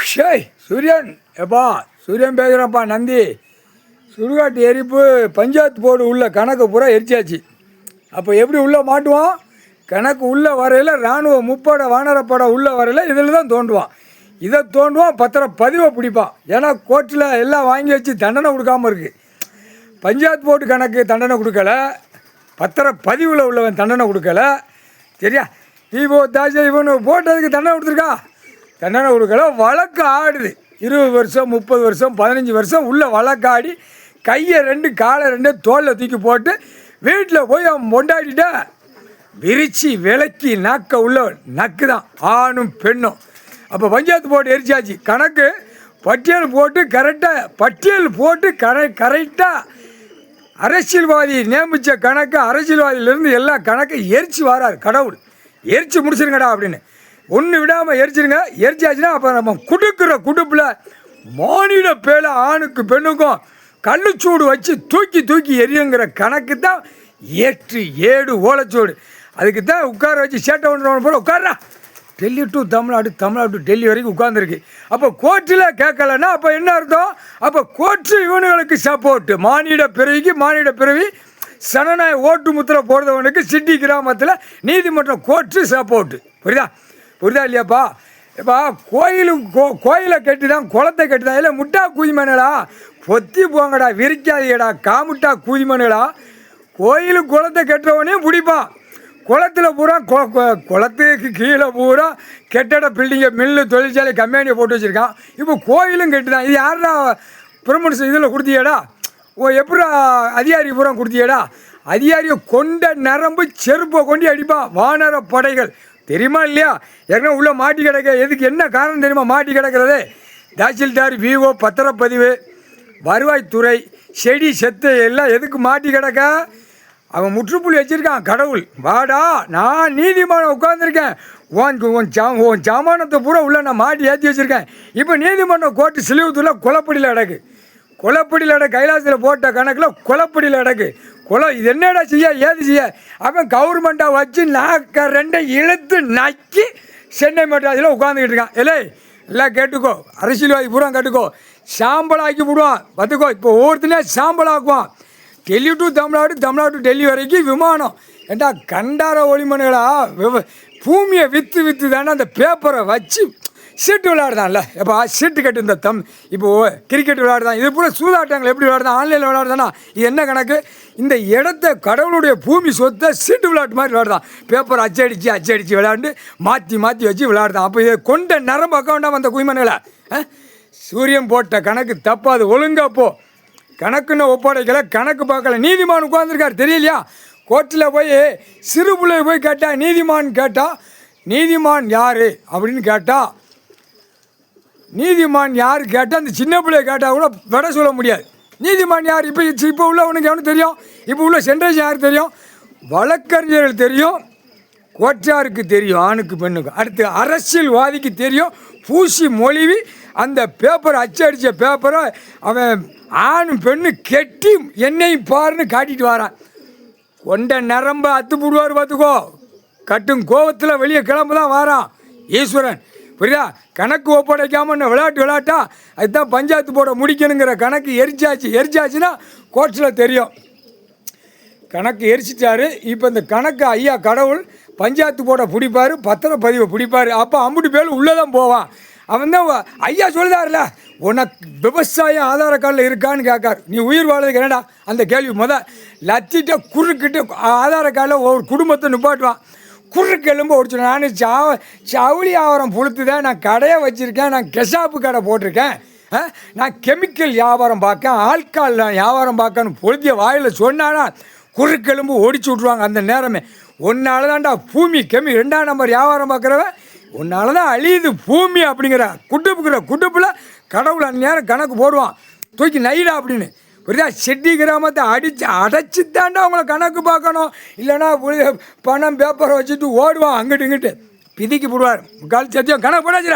ஷேய் சூரியன் எப்பா சூரியன் பேசுகிறப்பா நந்தி சுடுகாட்டு எரிப்பு பஞ்சாயத்து போர்டு உள்ள கணக்கு பூரா எரிச்சாச்சு. அப்போ எப்படி உள்ளே மாட்டுவான்? கணக்கு உள்ளே வரையில் இராணுவ முப்படை வானரப்படை உள்ளே வரையில் இதில் தான் தோண்டுவான். இதை தோண்டுவான், பதிவை பிடிப்பான். ஏன்னா கோர்ட்டில் எல்லாம் வாங்கி வச்சு தண்டனை கொடுக்காமல் இருக்குது. பஞ்சாயத்து போர்டு கணக்கு தண்டனை கொடுக்கல, பதிவில் உள்ளவன் தண்டனை கொடுக்கல. சரியா? இப்போ தாஜா இவனு போட்டதுக்கு தண்டனை கொடுத்துருக்கா, தண்டனை கொடுக்கல. வழக்கு ஆடுது 20 வருஷம் 30 வருஷம் 15 வருஷம் உள்ள வழக்காடி கையை 2 காலை 2 தோளில் தூக்கி போட்டு வீட்டில் போய் அவன் கொண்டாடிட்டா விரிச்சி விளக்கி நாக்க உள்ள நக்கு தான் ஆணும் பெண்ணும். அப்போ பஞ்சாயத்து போட்டு எரிச்சாச்சு. கணக்கு பட்டியல் போட்டு கரெக்டாக அரசியல்வாதி நியமித்த கணக்கு அரசியல்வாதியிலேருந்து எல்லா கணக்கை எரிச்சு வராரு கடவுள். எரிச்சு முடிச்சிருங்கடா அப்படின்னு ஒன்று விடாமல் எரிச்சிருங்க. எரிச்சாச்சுன்னா அப்போ நம்ம குடுக்கிற குடுப்பில் மானிட பேல ஆணுக்கு பெண்ணுக்கும் கல்லுச்சூடு வச்சு தூக்கி எரியுங்கிற கணக்கு தான் 7 ஓலைச்சூடு. அதுக்கு தான் உட்கார வச்சு சேட்டை ஒன்று போல உட்காரா டெல்லி டு தமிழ்நாடு, தமிழ்நாடு டு டெல்லி வரைக்கும் உட்காந்துருக்கு. அப்போ கோர்ட்டில் கேட்கலன்னா அப்போ என்ன அர்த்தம்? அப்போ கோர்ட்டு இவனுங்களுக்கு சப்போர்ட்டு. மானிட பிறவி சனநாயக ஓட்டு முத்திரை போடுறவனுக்கு சிட்டி கிராமத்தில் நீதிமன்றம் கோர்ட்டு சப்போர்ட்டு. புரியுதா இல்லையாப்பா? இப்போ கோயிலை கட்டி தான் குளத்தை கட்டி தான் இல்லை முட்டா கூதிமனடா பொத்தி போங்கடா, விரிக்காதீங்கடா, காமுட்டா கூதிமனடா. கோயிலுக்கு குளத்தை கட்டுறவனையும் பிடிப்பான். குளத்தில் பூரா குளத்துக்கு கீழே பூரா கெட்டட பில்டிங்கை மில்லு தொழிற்சாலை கம்பெனியை போட்டு வச்சுருக்கான். இப்போ கோயிலும் கட்டுதான். இது யாரா பிரமோஷன் இதில் கொடுத்தியடா? எப்படா அதிகாரி பூரா கொடுத்தியடா? அதிகாரியை கொண்ட நரம்பு செருப்பை கொண்டு அடிப்பான் வானர படைகள். தெரியுமா இல்லையா? ஏற்கனவே உள்ளே மாட்டி கிடக்க. எதுக்கு என்ன காரணம் தெரியுமா மாட்டி கிடக்கிறது? தாசில்தார், விஓ, பத்திரப்பதிவு, வருவாய்த்துறை, செடி செத்து எல்லாம் எதுக்கு மாட்டி கிடக்க? அவன் முற்றுப்புள்ளி வச்சுருக்கான் கடவுள். வாடா, நான் நீதிமன்றம் உட்காந்துருக்கேன், உன் சாமானத்தை பூரா உள்ள நான் மாட்டி ஏற்றி வச்சுருக்கேன். இப்போ நீதிமன்றம் கோர்ட்டு சிலுவத்தூரில் குளப்படியில் அடக்கு. கைலாசத்தில் போட்ட கணக்கில் குளப்படியில் அடக்கு. இது என்னடா செய்ய, ஏது செய்ய? அவன் கவர்மெண்ட்டை வச்சு நாக்க 2 இழுத்து நக்கி சென்னை மெட்ராஸில் உட்காந்துக்கிட்டு இருக்கான். எல்லாம் கேட்டுக்கோ, அரசியல்வாதி பூரா கேட்டுக்கோ. சாம்பலாக்கி விடுவான் பார்த்துக்கோ. இப்போ ஒவ்வொருத்தனே சாம்பலாக்குவான். டெல்லி டு தமிழ்நாடு, தமிழ்நாடு டு டெல்லி வரைக்கும் விமானம். ஏண்டா கண்டார ஒளிமணிகளா, பூமியை விற்று தானே அந்த பேப்பரை வச்சு சீட்டு விளையாடுதான்ல. எப்போ சீட்டு கட்டு இந்த இப்போ கிரிக்கெட் விளையாடுதான். இது பூரா சூதாட்டங்கள் எப்படி விளையாடுதான்? ஆன்லைனில் விளையாடுதானா? இது என்ன கணக்கு? இந்த இடத்த கடவுளுடைய பூமி சொத்தை சீட்டு விளையாட்டு மாதிரி விளையாடுதான். பேப்பர் அச்சடித்து விளையாண்டு மாற்றி வச்சு விளையாடுதான். அப்போ இதை கொண்ட நரம்பு அக்கௌண்டாக வந்த குய்மனைகளை சூரியன் போட்ட கணக்கு தப்பாது. ஒழுங்கா போ. கணக்குன்னு ஒப்படைக்கலை, கணக்கு பார்க்கல. நீதிமான் உட்காந்துருக்கார் தெரியலையா? கோர்ட்டில் போய் சிறு பிள்ளை போய் கேட்டால் நீதிமான் யார் அப்படின்னு கேட்டால் நீதிமான் யார் கேட்டால் அந்த சின்ன பிள்ளைய கேட்டால் கூட விட சொல்ல முடியாது. நீதிமான் யார்? இப்போ உள்ளவனுக்கு எவனுக்கு தெரியும்? இப்போ உள்ள ஜென்ரேஷன் யாருக்கு தெரியும்? வழக்கறிஞர்கள் தெரியும், கோச்சாருக்கு தெரியும், ஆணுக்கு பெண்ணுக்கு. அடுத்து அரசியல்வாதிக்கு தெரியும். பூசி மொழிவி அந்த பேப்பரை அச்சடித்த பேப்பரை அவன் ஆணும் பெண்ணு கெட்டி என்னையும் பாருன்னு காட்டிட்டு வரான். கொண்ட நரம்ப அத்து போடுவார் பார்த்துக்கோ. கட்டும் கோபத்தில் வெளியே கிளம்பு தான் வாரான் ஈஸ்வரன். புரியுதா? கணக்கு ஒப்படைக்காமல் விளையாட்டா அதுதான் பஞ்சாயத்து போட முடிக்கணுங்கிற கணக்கு எரிச்சாச்சுன்னா கோர்ட்டில் தெரியும். கணக்கு எரிச்சிட்டாரு. இப்போ இந்த கணக்கு ஐயா கடவுள் பஞ்சாயத்து போட பிடிப்பார், பத்திரப்பதிவை பிடிப்பார். அப்போ அம்புட்டு பேர் உள்ளே தான் போவான். அவன் தான் ஐயா சொல்லுதாருல, உனக்கு விவசாயம் ஆதார கார்டில் இருக்கான்னு கேட்கார். நீ உயிர் வாழ்றதுக்கு என்னடா அந்த கேள்வி லத்திட்ட குறுக்கிட்டு ஆதார கார்டில் ஒரு குடும்பத்தை நிப்பாட்டுவான். குறுக்கு எலும்பு ஒடிச்சு. நான் சவுளி வியாபாரம் பொழுத்து தான் நான் கடையை வச்சுருக்கேன், நான் கெசாப்பு கடை போட்டிருக்கேன், நான் கெமிக்கல் வியாபாரம் பார்க்கேன், ஆட்கால் வியாபாரம் பார்க்கன்னு பொழுதிய வாயில் சொன்னானா குறுக்கெலும்பு ஒடிச்சு விட்ருவாங்க. அந்த நேரமே ஒன்னால தான்டா பூமி 2ஆம் நம்பர் வியாபாரம் பார்க்குறவன் உன்னால தான் அழியுது பூமி அப்படிங்கிற குட்டுப்பில் கடவுள் அந்த நேரம் கணக்கு போடுவான். தூக்கி நைடா அப்படின்னு. புரியுதா? செட்டி கிராமத்தை அடைச்சி தாண்டா அவங்கள கணக்கு பார்க்கணும். இல்லைன்னா பணம் பேப்பரை வச்சுட்டு ஓடுவான் அங்கிட்டு இங்கிட்டு பிதிக்கி போடுவார். கால் சத்தியம் கணக்கு போடாச்சுடா.